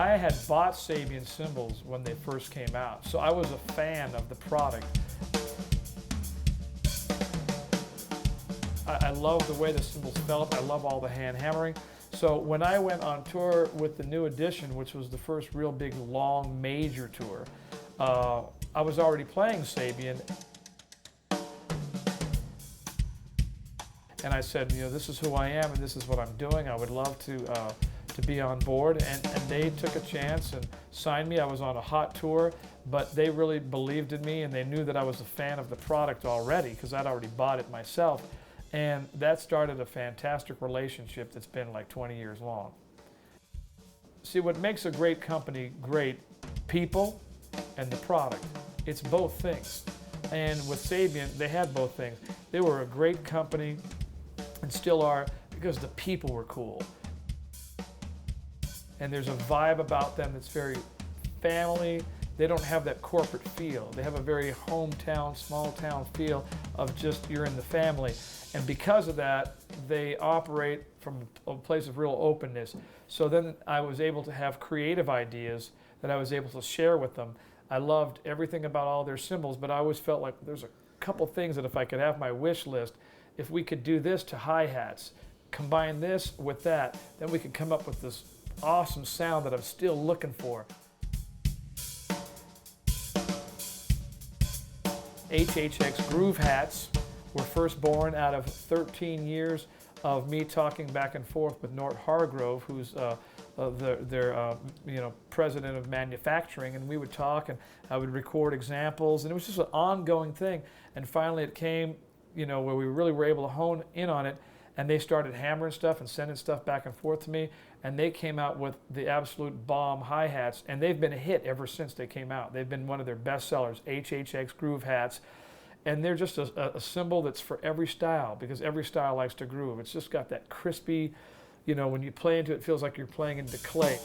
I had bought Sabian Cymbals when they first came out, so I was a fan of the product. I love the way the cymbals felt. I love all the hand hammering. So when I went on tour with the new edition, which was the first real big, long, major tour, I was already playing Sabian. And I said, you know, this is who I am and this is what I'm doing. I would love to be on board. And they took a chance and signed me. I was on a hot tour, but they really believed in me and they knew that I was a fan of the product already because I'd already bought it myself. And that started a fantastic relationship that's been like 20 years long. See, what makes a great company great, people and the product. It's both things. And with Sabian, they had both things. They were a great company and still are because the people were cool. And there's a vibe about them that's very family. They don't have that corporate feel. They have a very hometown, small town feel of just you're in the family. And because of that, they operate from a place of real openness. So then I was able to have creative ideas that I was able to share with them. I loved everything about all their cymbals, but I always felt like there's a couple things that if I could have my wish list, if we could do this to hi-hats, combine this with that, then we could come up with this awesome sound that I'm still looking for. HHX groove hats were first born out of 13 years of me talking back and forth with Nort Hargrove, who's their president of manufacturing, and we would talk and I would record examples, and it was just an ongoing thing. And finally it came, where we really were able to hone in on it, and they started hammering stuff and sending stuff back and forth to me, and they came out with the absolute bomb hi-hats, and they've been a hit ever since they came out. They've been one of their best sellers, HHX groove hats. And they're just a cymbal that's for every style, because every style likes to groove. It's just got that crispy, when you play into it, it feels like you're playing into clay.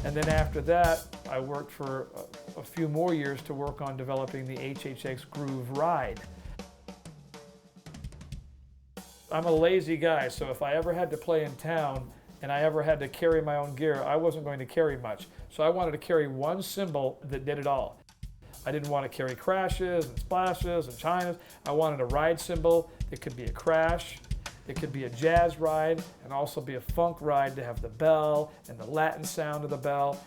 And then after that, I worked for a few more years to work on developing the HHX Groove Ride. I'm a lazy guy, so if I ever had to play in town and I ever had to carry my own gear, I wasn't going to carry much. So I wanted to carry one cymbal that did it all. I didn't want to carry crashes and splashes and chinas. I wanted a ride cymbal. It could be a crash, it could be a jazz ride, and also be a funk ride to have the bell and the Latin sound of the bell.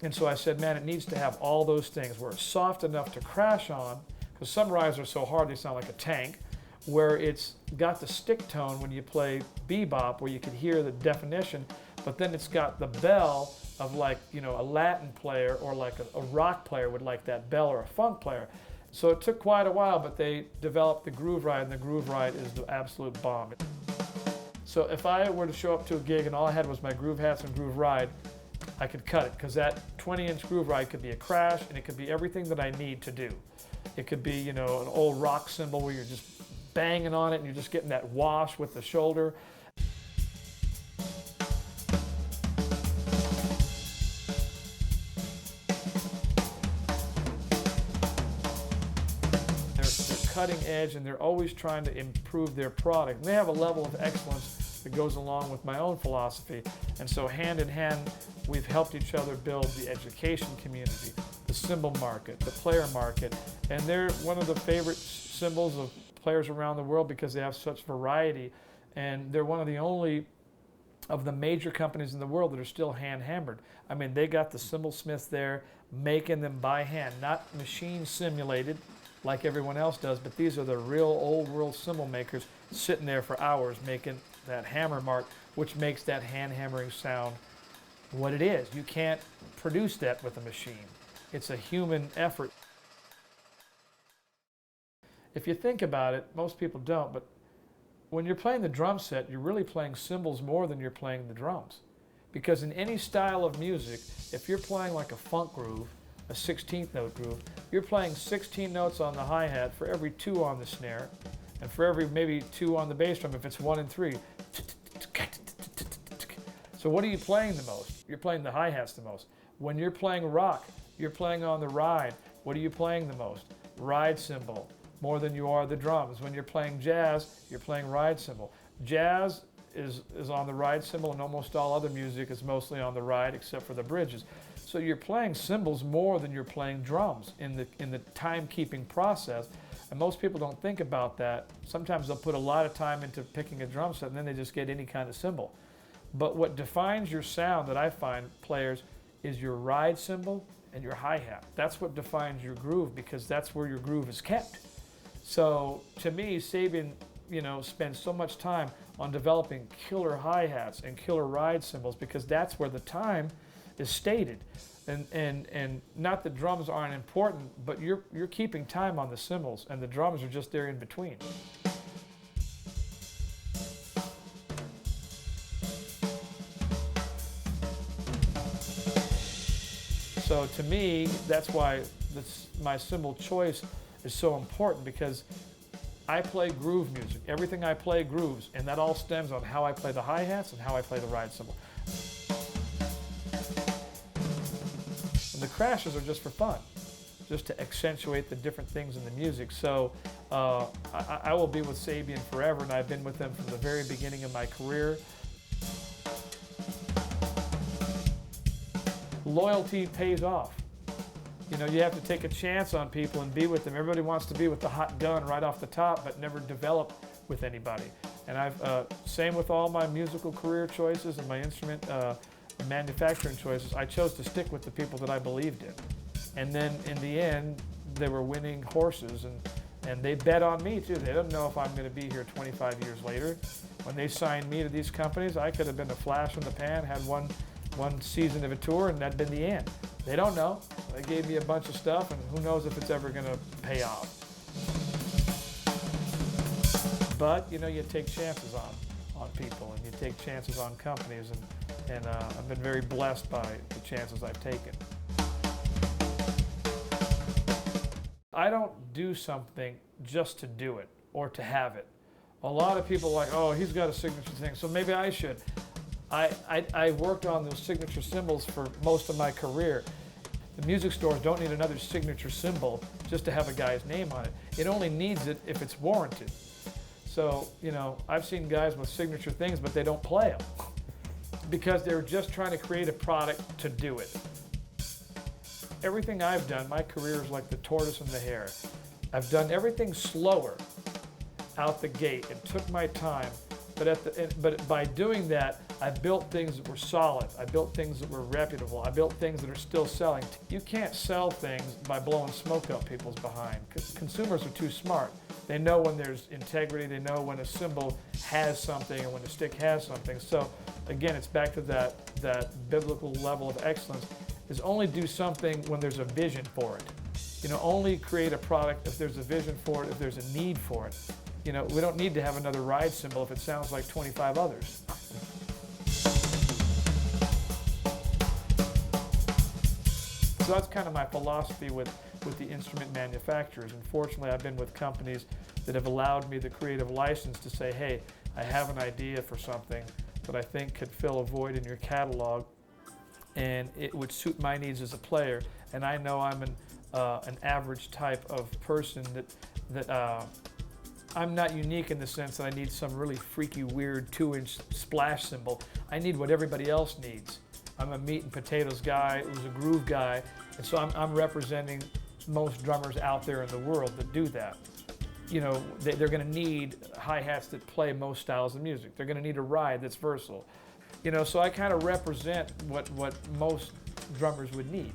And so I said, man, it needs to have all those things where it's soft enough to crash on, because some rides are so hard they sound like a tank, where it's got the stick tone when you play bebop, where you can hear the definition, but then it's got the bell of like, a Latin player or like a rock player would like that bell, or a funk player. So it took quite a while, but they developed the Groove Ride, and the Groove Ride is the absolute bomb. So if I were to show up to a gig and all I had was my groove hats and Groove Ride, I could cut it, because that 20-inch Groove Ride could be a crash, and it could be everything that I need to do. It could be, an old rock cymbal where you're just banging on it and you're just getting that wash with the shoulder. They're cutting edge, and they're always trying to improve their product. And they have a level of excellence that goes along with my own philosophy. And so hand in hand, we've helped each other build the education community, the cymbal market, the player market, and they're one of the favorite cymbals of players around the world because they have such variety, and they're one of the only of the major companies in the world that are still hand hammered. I mean, they got the cymbal smiths there making them by hand, not machine simulated like everyone else does, but these are the real old world cymbal makers sitting there for hours making that hammer mark, which makes that hand hammering sound what it is. You can't produce that with a machine. It's a human effort. If you think about it, most people don't, but when you're playing the drum set, you're really playing cymbals more than you're playing the drums. Because in any style of music, if you're playing like a funk groove, a 16th note groove, you're playing 16 notes on the hi-hat for every 2 on the snare, and for every maybe 2 on the bass drum if it's 1 and 3. So what are you playing the most? You're playing the hi-hats the most. When you're playing rock, you're playing on the ride. What are you playing the most? ride cymbal, more than you are the drums. When you're playing jazz, you're playing ride cymbal. Jazz is on the ride cymbal, and almost all other music is mostly on the ride, except for the bridges. So you're playing cymbals more than you're playing drums in the timekeeping process. And most people don't think about that. Sometimes they'll put a lot of time into picking a drum set, and then they just get any kind of cymbal. But what defines your sound, that I find, players, is your ride cymbal and your hi-hat. That's what defines your groove, because that's where your groove is kept. So to me, Sabian, spends so much time on developing killer hi-hats and killer ride cymbals, because that's where the time is stated. And not that drums aren't important, but you're keeping time on the cymbals, and the drums are just there in between. So to me, that's why my cymbal choice is so important, because I play groove music. Everything I play grooves, and that all stems on how I play the hi-hats and how I play the ride cymbal. And the crashes are just for fun, just to accentuate the different things in the music. So I will be with Sabian forever, and I've been with them from the very beginning of my career. Loyalty pays off. You have to take a chance on people and be with them. Everybody wants to be with the hot gun right off the top, but never develop with anybody. And same with all my musical career choices and my instrument manufacturing choices. I chose to stick with the people that I believed in. And then in the end, they were winning horses, and they bet on me too. They don't know if I'm going to be here 25 years later. When they signed me to these companies, I could have been a flash in the pan, had one season of a tour, and that'd been the end. They don't know. They gave me a bunch of stuff, and who knows if it's ever going to pay off. But you take chances on people, and you take chances on companies, and I've been very blessed by the chances I've taken. I don't do something just to do it or to have it. A lot of people are like, oh, he's got a signature thing, so maybe I should. I worked on those signature cymbals for most of my career. The music stores don't need another signature cymbal just to have a guy's name on it. It only needs it if it's warranted. So, I've seen guys with signature things, but they don't play them because they're just trying to create a product to do it. Everything I've done, my career is like the tortoise and the hare. I've done everything slower out the gate. It took my time. But by doing that, I built things that were solid. I built things that were reputable. I built things that are still selling. You can't sell things by blowing smoke up people's behind. Consumers are too smart. They know when there's integrity. They know when a cymbal has something and when a stick has something. So again, it's back to that biblical level of excellence, is only do something when there's a vision for it. Only create a product if there's a vision for it, if there's a need for it. We don't need to have another ride cymbal if it sounds like 25 others. So that's kind of my philosophy with the instrument manufacturers. Unfortunately, I've been with companies that have allowed me the creative license to say, hey, I have an idea for something that I think could fill a void in your catalog, and it would suit my needs as a player. And I know I'm an average type of person that I'm not unique in the sense that I need some really freaky, weird 2-inch splash cymbal. I need what everybody else needs. I'm a meat and potatoes guy, who's a groove guy, and so I'm representing most drummers out there in the world that do that. They're going to need hi-hats that play most styles of music. They're going to need a ride that's versatile. So I kind of represent what most drummers would need.